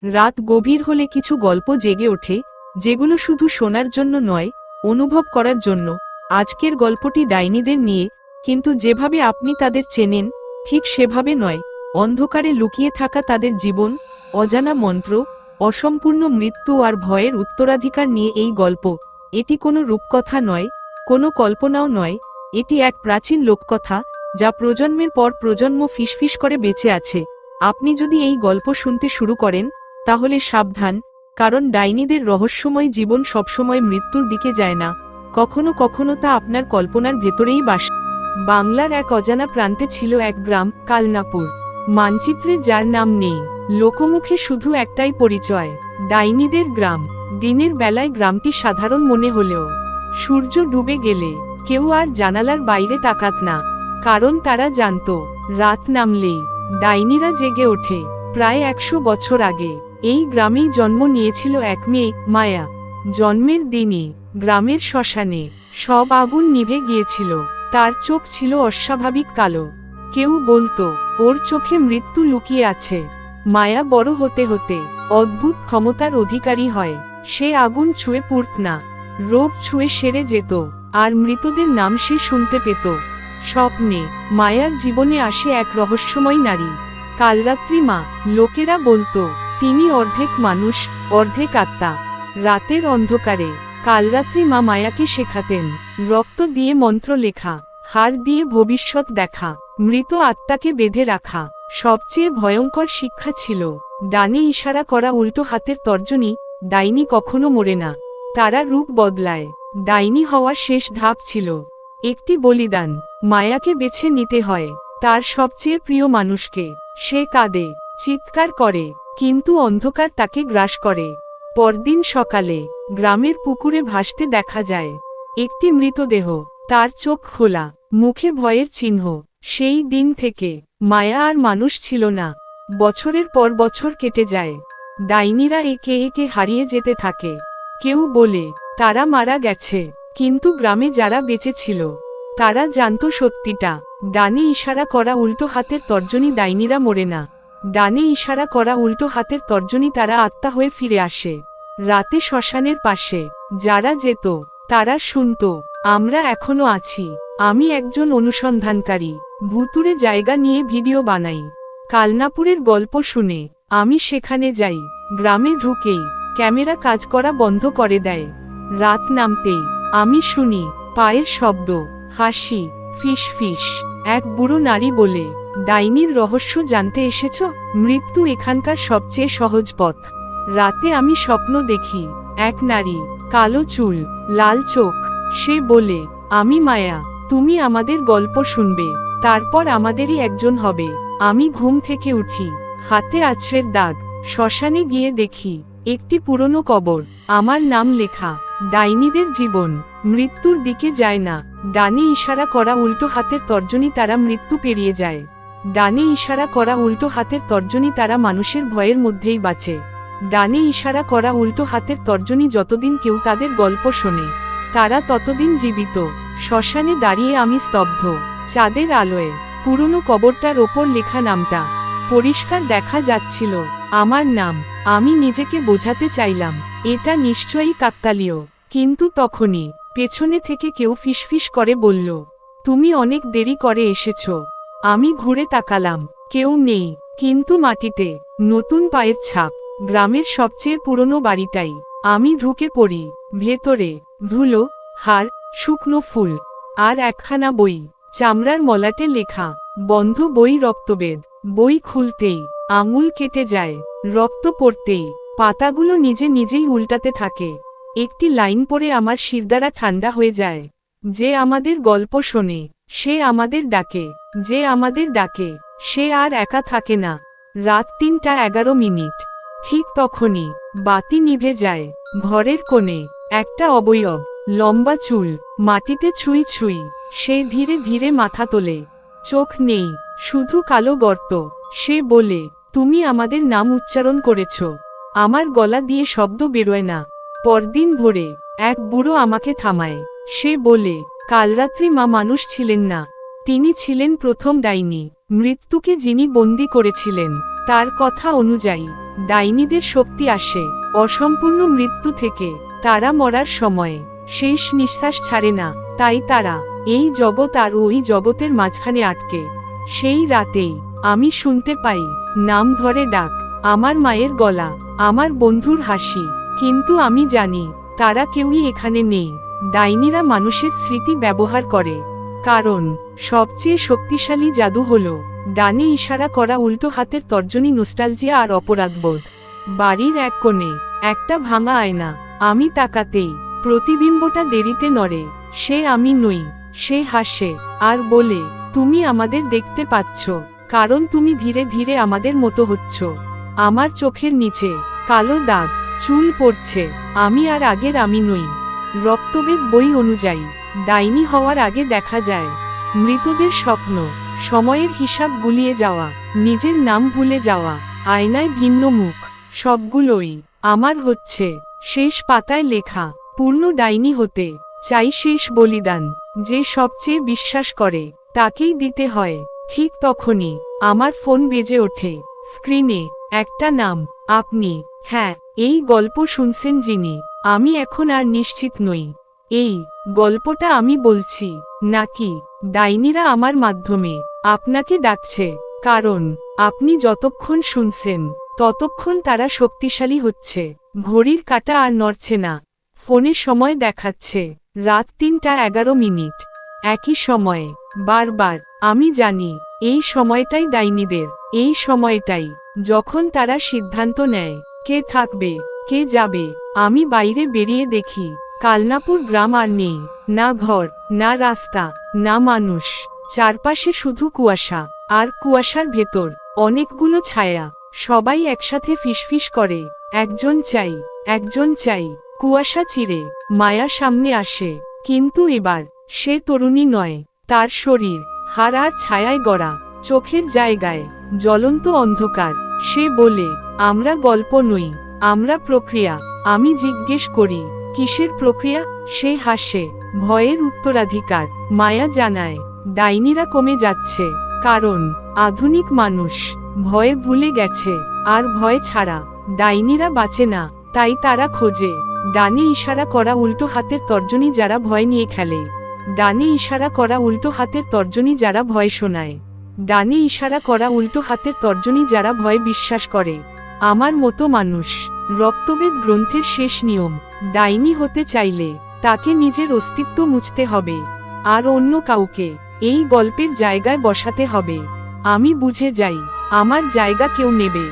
রাত গভীর হলে কিছু গল্প জেগে ওঠে, যেগুলো শুধু শোনার জন্য নয়, অনুভব করার জন্য। আজকের গল্পটি ডাইনিদের নিয়ে, কিন্তু যেভাবে আপনি তাদের চেনেন ঠিক সেভাবে নয়। অন্ধকারে লুকিয়ে থাকা তাদের জীবন, অজানা মন্ত্র, অসম্পূর্ণ মৃত্যু আর ভয়ের উত্তরাধিকার নিয়ে এই গল্প। এটি কোনো রূপকথা নয়, কোনো কল্পনাও নয়, এটি এক প্রাচীন লোককথা, যা প্রজন্মের পর প্রজন্ম ফিসফিস করে বেঁচে আছে। আপনি যদি এই গল্প শুনতে শুরু করেন, তাহলে সাবধান, কারণ ডাইনিদের রহস্যময় জীবন সবসময় মৃত্যুর দিকে যায় না, কখনো কখনো তা আপনার কল্পনার ভেতরেই বাস। বাংলার এক অজানা প্রান্তে ছিল এক গ্রাম, কালনাপুর। মানচিত্রে যার নাম নেই, লোকমুখে শুধু একটাই পরিচয়, ডাইনিদের গ্রাম। দিনের বেলায় গ্রামটি সাধারণ মনে হলেও সূর্য ডুবে গেলে কেউ আর জানালার বাইরে তাকাত না, কারণ তারা জানত রাত নামলেই ডাইনিরা জেগে ওঠে। প্রায় 100 বছর আগে এই গ্রামেই জন্ম নিয়েছিল এক মেয়ে, মায়া। জন্মের দিনই গ্রামের শ্মশানে সব আগুন নিভে গিয়েছিল। তার চোখ ছিল অস্বাভাবিক কালো। কেউ বলতো ওর চোখে মৃত্যু লুকিয়ে আছে। মায়া বড় হতে হতে অদ্ভুত ক্ষমতার অধিকারী হয়। সে আগুন ছুঁয়ে পুড়ত না, রোগ ছুঁয়ে সেরে যেত, আর মৃতদের নাম সে শুনতে পেত। স্বপ্নে মায়ার জীবনে আসে এক রহস্যময় নারী, কালরাত্রি মা। লোকেরা বলতো তিনি অর্ধেক মানুষ, অর্ধেক আত্মা। রাতের অন্ধকারে কালরাত্রি মা মায়াকে শেখাতেন রক্ত দিয়ে মন্ত্র লেখা, হাড় দিয়ে ভবিষ্যৎ দেখা, মৃত আত্মাকে বেঁধে রাখা। সবচেয়ে ভয়ঙ্কর শিক্ষা ছিল ডানে ইশারা করা, উল্টো হাতের তর্জনী। ডাইনি কখনো মরে না, তারা রূপ বদলায়। ডাইনি হওয়ার শেষ ধাপ ছিল একটি বলিদান। মায়াকে বেছে নিতে হয় তার সবচেয়ে প্রিয় মানুষকে। সে কাঁদে, চিৎকার করে, কিন্তু অন্ধকার তাকে গ্রাস করে। পরদিন সকালে গ্রামের পুকুরে ভাসতে দেখা যায় একটি মৃতদেহ, তার চোখ খোলা, মুখে ভয়ের চিহ্ন। সেই দিন থেকে মায়া আর মানুষ ছিল না। বছরের পর বছর কেটে যায়, ডাইনিরা একে একে হারিয়ে যেতে থাকে। কেউ বলে তারা মারা গেছে, কিন্তু গ্রামে যারা বেঁচে ছিল তারা জানত সত্যিটা। ডানে ইশারা করা, উল্টো হাতের তর্জনী। ডাইনিরা মরে না, ডানে ইশারা করা, উল্টো হাতের তর্জনী। তারা আত্মা হয়ে ফিরে আসে। রাতে শ্মশানের পাশে যারা যেত তারা শুনত আমরা এখনো আছি। আমি একজন অনুসন্ধানকারী, ভুতুরে জায়গা নিয়ে ভিডিও বানাই। কালনাপুরের গল্প শুনে আমি সেখানে যাই। গ্রামে ঢুকেই ক্যামেরা কাজ করা বন্ধ করে দেয়। রাত নামতেই আমি শুনি পায়ের শব্দ, হাসি, ফিস ফিস। এক বুড়ো নারী বলে, ডাইনির রহস্য জানতে এসেছ? মৃত্যু এখানকার সবচেয়ে সহজ পথ। রাতে আমি স্বপ্ন দেখি এক নারী, কালো চুল, লাল চোখ। সে বলে, আমি মায়া, তুমি আমাদের গল্প শুনবে, তারপর আমাদেরই একজন হবে। আমি ঘুম থেকে উঠি, হাতে আছড়ের দাগ। শ্মশানে গিয়ে দেখি একটি পুরনো কবর, আমার নাম লেখা। ডাইনিদের জীবন মৃত্যুর দিকে যায় না। ডানে ইশারা করা, উল্টো হাতের তর্জনী। তারা মৃত্যু পেরিয়ে যায়। ডানে ইশারা করা, উল্টো হাতের তর্জনী। তারা মানুষের ভয়ের মধ্যেই বাঁচে। ডানে ইশারা করা, উল্টো হাতের তর্জনী। যতদিন কেউ তাদের গল্প শোনে, তারা ততদিন জীবিত। শ্মশানে দাঁড়িয়ে আমি স্তব্ধ। চাঁদের আলোয় পুরনো কবরটার ওপর লেখা নামটা পরিষ্কার দেখা যাচ্ছিল, আমার নাম। আমি নিজেকে বোঝাতে চাইলাম এটা নিশ্চয়ই কাকতালীয়, কিন্তু তখনই পেছনে থেকে কেউ ফিসফিস করে বলল, তুমি অনেক দেরি করে এসেছ। আমি ঘুরে তাকালাম, কেউ নেই, কিন্তু মাটিতে নতুন পায়ের ছাপ। গ্রামের সবচেয়ে পুরনো বাড়িটাই। আমি ঢুকে পড়ি। ভেতরে ধুলো, হাড়, শুকনো ফুল, আর একখানা বই, চামড়ার মলাটে লেখা, বন্ধ বই, রক্তবেদ। বই খুলতেই আঙুল কেটে যায়, রক্ত পড়তেই পাতাগুলো নিজে নিজেই উল্টাতে থাকে। একটি লাইন পড়ে আমার শিরদাঁড়া ঠান্ডা হয়ে যায়। যে আমাদের গল্প শোনে সে আমাদের ডাকে, যে আমাদের ডাকে সে আর একা থাকে না। রাত 3:11। ঠিক তখনই বাতি নিভে যায়। ঘরের কোণে একটা অবয়ব, লম্বা চুল, মাটিতে ছুঁই ছুঁই। সে ধীরে ধীরে মাথা তোলে। চোখ নেই, শুধু কালো গর্ত। সে বলে, তুমি আমাদের নাম উচ্চারণ করেছ। আমার গলা দিয়ে শব্দ বেরোয় না। পরদিন ভোরে এক বুড়ো আমাকে থামায়। সে বলে, কালরাত্রি মা মানুষ ছিলেন না, তিনি ছিলেন প্রথম ডাইনি। মৃত্যুকে যিনি বন্দী করেছিলেন তার কথা অনুযায়ী ডাইনিদের শক্তি আসে অসম্পূর্ণ মৃত্যু থেকে। তারা মরার সময়ে শেষ নিঃশ্বাস ছাড়ে না, তাই তারা এই জগৎ আর ওই জগতের মাঝখানে আটকে। সেই রাতেই আমি শুনতে পাই নাম ধরে ডাক, আমার মায়ের গলা, আমার বন্ধুর হাসি, কিন্তু আমি জানি তারা কেউই এখানে নেই। ডাইনিরা মানুষের স্মৃতি ব্যবহার করে, কারণ সবচেয়ে শক্তিশালী জাদু হলো ডানে ইশারা করা, উল্টো হাতের তর্জনী, নস্টালজিয়া আর অপরাধবোধ। বাড়ির এক কোণে একটা ভাঙা আয়না, আমি তাকাতেই প্রতিবিম্বটা দেরিতে নড়ে। সে আমি নই। সে হাসে আর বলে, তুমি আমাদের দেখতে পাচ্ছ, কারণ তুমি ধীরে ধীরে আমাদের মতো হচ্ছ। আমার চোখের নিচে কালো দাগ, চুল পড়ছে, আমি আর আগের আমি নই। রক্তবেদ বই অনুযায়ী ডাইনি হওয়ার আগে দেখা যায় মৃতদের স্বপ্ন, সময়ের হিসাব গুলিয়ে যাওয়া, নিজের নাম ভুলে যাওয়া, আয়নায় ভিন্ন মুখ, সবগুলোই আমার হচ্ছে। শেষ পাতায় লেখা, পূর্ণ ডাইনি হতে চাই শেষ বলিদান, যে সবচেয়ে বিশ্বাস করে তাকেই দিতে হয়। ঠিক তখনই আমার ফোন বেজে ওঠে, স্ক্রিনে একটা নাম, আপনি? হ্যাঁ, এই গল্প শুনছেন যিনি? আমি এখন আর নিশ্চিত নই এই গল্পটা আমি বলছি নাকি ডাইনিরা আমার মাধ্যমে আপনাকে ডাকছে, কারণ আপনি যতক্ষণ শুনছেন ততক্ষণ তারা শক্তিশালী হচ্ছে। ঘড়ির কাঁটা আর নড়ছে না, ফোনে সময় দেখাচ্ছে রাত ৩:১১। একই সময়ে বারবার। আমি জানি এই সময়টাই ডাইনিদের, এই সময়টাই যখন তারা সিদ্ধান্ত নেয় কে থাকবে কে যাবে। আমি বাইরে বেরিয়ে দেখি কালনাপুর গ্রাম আর নেই, না ঘর, না রাস্তা, না মানুষ। চারপাশে শুধু কুয়াশা, আর কুয়াশার ভেতর অনেকগুলো ছায়া। সবাই একসাথে ফিসফিস করে, একজন চাই, একজন চাই। কুয়াশা চিরে মায়া সামনে আসে, কিন্তু এবার সে তরুণী নয়। তার শরীর, হাড় আর ছায়ায় গড়া, চোখের জায়গায় জ্বলন্ত অন্ধকার। সে বলে, আমরা গল্প নই, আমরা প্রক্রিয়া। আমি জিজ্ঞেস করি, কিসের প্রক্রিয়া? সে হাসে, ভয়ের উত্তরাধিকার। মায়া জানায়, ডাইনিরা কমে যাচ্ছে, কারণ আধুনিক মানুষ ভয় ভুলে গেছে, আর ভয় ছাড়া ডাইনিরা বাঁচে না। তাই তারা খোঁজে ডানে ইশারা করা, উল্টো হাতের তর্জনী, যারা ভয় নিয়ে খেলে। ডানে ইশারা করা, উল্টো হাতের তর্জনী, যারা ভয় শোনায়। ডানে ইশারা করা, উল্টো হাতের তর্জনী, যারা ভয় বিশ্বাস করে। আমার মতো মানুষ। রক্তবেদ গ্রন্থের শেষ নিয়ম, ডাইনি হতে চাইলে তাকে নিজের অস্তিত্ব মুছতে হবে, আর অন্য কাউকে এই গল্পের জায়গায় বসাতে হবে। আমি বুঝে যাই আমার জায়গা কেউ নেবে